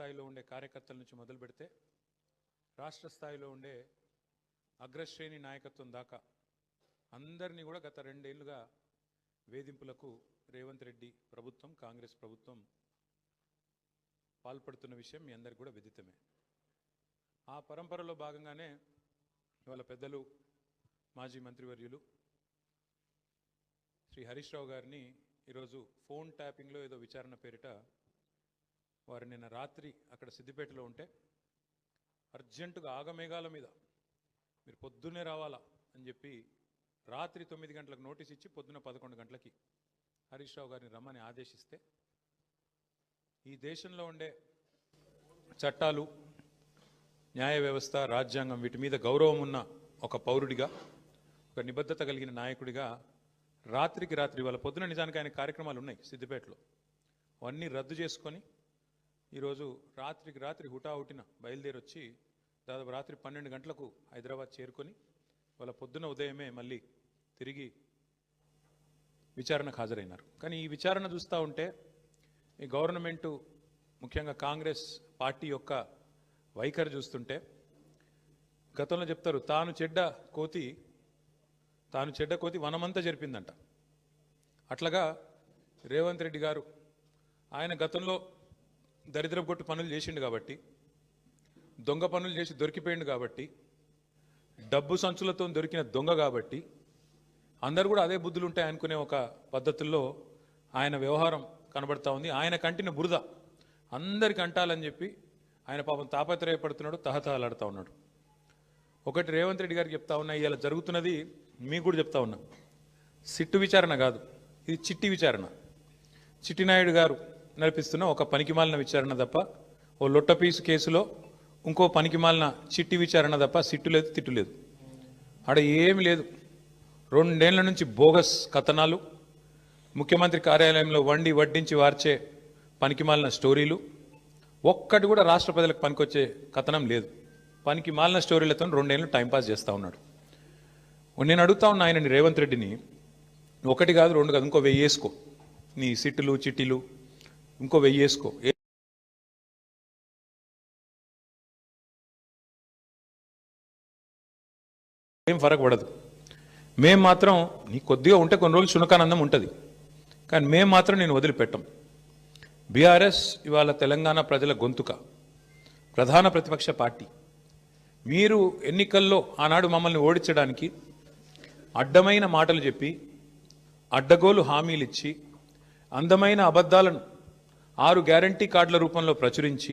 స్థాయిలో ఉండే కార్యకర్తల నుంచి మొదలు పెడితే రాష్ట్ర స్థాయిలో ఉండే అగ్రశ్రేణి నాయకత్వం దాకా అందరినీ కూడా గత 2 ఏళ్లుగా వేధింపులకు రేవంత్ రెడ్డి ప్రభుత్వం కాంగ్రెస్ ప్రభుత్వం పాల్పడుతున్న విషయం మీ అందరికీ కూడా విదితమే. ఆ పరంపరలో భాగంగానే ఇవాళ పెద్దలు మాజీ మంత్రివర్యులు శ్రీ హరీష్ రావు గారిని ఈరోజు ఫోన్ ట్యాపింగ్లో ఏదో విచారణ పేరిట వారు నిన్న రాత్రి అక్కడ సిద్దిపేటలో ఉంటే అర్జెంటుగా ఆగమేఘాల మీద మీరు పొద్దున్నే రావాలా అని చెప్పి రాత్రి 9 గంటలకు నోటీస్ ఇచ్చి పొద్దున 11 గంటలకి హరీష్ రావు గారిని రమ్మని ఆదేశిస్తే ఈ దేశంలో ఉండే చట్టాలు, న్యాయ వ్యవస్థ, రాజ్యాంగం వీటి మీద గౌరవం ఉన్న ఒక పౌరుడిగా, ఒక నిబద్ధత కలిగిన నాయకుడిగా రాత్రికి రాత్రి వాళ్ళ పొద్దున నిజానికి ఆయన కార్యక్రమాలు ఉన్నాయి సిద్దిపేటలో, అవన్నీ రద్దు చేసుకొని ఈరోజు రాత్రికి రాత్రి హుటాహుటిన బయలుదేరి వచ్చి దాదాపు రాత్రి 12 గంటలకు హైదరాబాద్ చేరుకొని వాళ్ళ పొద్దున ఉదయమే మళ్ళీ తిరిగి విచారణకు హాజరైనారు. కానీ ఈ విచారణ చూస్తూ ఉంటే ఈ గవర్నమెంటు ముఖ్యంగా కాంగ్రెస్ పార్టీ యొక్క వైఖరి చూస్తుంటే గతంలో చెప్తారు తాను చెడ్డ కోతి వనమంతా జరిపిందంట. అట్లాగా రేవంత్ రెడ్డి గారు ఆయన గతంలో దరిద్రపు కొట్టు పనులు చేసిండు కాబట్టి, దొంగ పనులు చేసి దొరికిపోయిండు కాబట్టి, డబ్బు సంచులతో దొరికిన దొంగ కాబట్టి అందరు కూడా అదే బుద్ధులు ఉంటాయి అనుకునే ఒక పద్ధతుల్లో ఆయన వ్యవహారం కనబడతా ఉంది. ఆయన కంటిన బురద అందరికి అంటాలని చెప్పి ఆయన పాపం తాపత్రయపడుతున్నాడు, తహతహలాడుతూ ఉన్నాడు. ఒకటి రేవంత్ రెడ్డి గారికి చెప్తా ఉన్నా, ఇవాళ జరుగుతున్నది మీకు కూడా చెప్తా ఉన్నా, సిట్టు విచారణ కాదు, ఇది చిట్టి విచారణ. చిట్టినాయుడు గారు నడిపిస్తున్న ఒక పనికిమాలిన విచారణ తప్ప, ఓ లొట్టపీసు కేసులో ఇంకో పనికిమాలిన చిట్టి విచారణ తప్ప సిట్టు లేదు, తిట్టు లేదు, ఆడ ఏమి లేదు. 2 ఏళ్ల నుంచి బోగస్ కథనాలు, ముఖ్యమంత్రి కార్యాలయంలో వడ్డించి వార్చే పనికిమాలిన స్టోరీలు, ఒక్కటి కూడా రాష్ట్ర ప్రజలకు పనికొచ్చే కథనం లేదు. పనికి మాలిన స్టోరీలతో 2 ఏళ్ళు టైంపాస్ చేస్తూ ఉన్నాడు. నేను అడుగుతా ఉన్నా ఆయనని, రేవంత్ రెడ్డిని, 1 కాదు 2 కాదు, ఇంకో 1000 వేసుకో, నీ సిట్టులు చిట్టీలు ఇంకో 1000 వేసుకో, ఏం ఫరక్ పడదు. మేము మాత్రం నీ కొద్దిగా ఉంటే కొన్ని రోజులు శునకానందం ఉంటుంది, కానీ మేము మాత్రం నేను వదిలిపెట్టాం. బీఆర్ఎస్ ఇవాళ తెలంగాణ ప్రజల గొంతుక, ప్రధాన ప్రతిపక్ష పార్టీ. మీరు ఎన్నికల్లో ఆనాడు మమ్మల్ని ఓడించడానికి అడ్డమైన మాటలు చెప్పి, అడ్డగోలు హామీలు ఇచ్చి, అందమైన అబద్ధాలను 6 గ్యారంటీ కార్డుల రూపంలో ప్రచురించి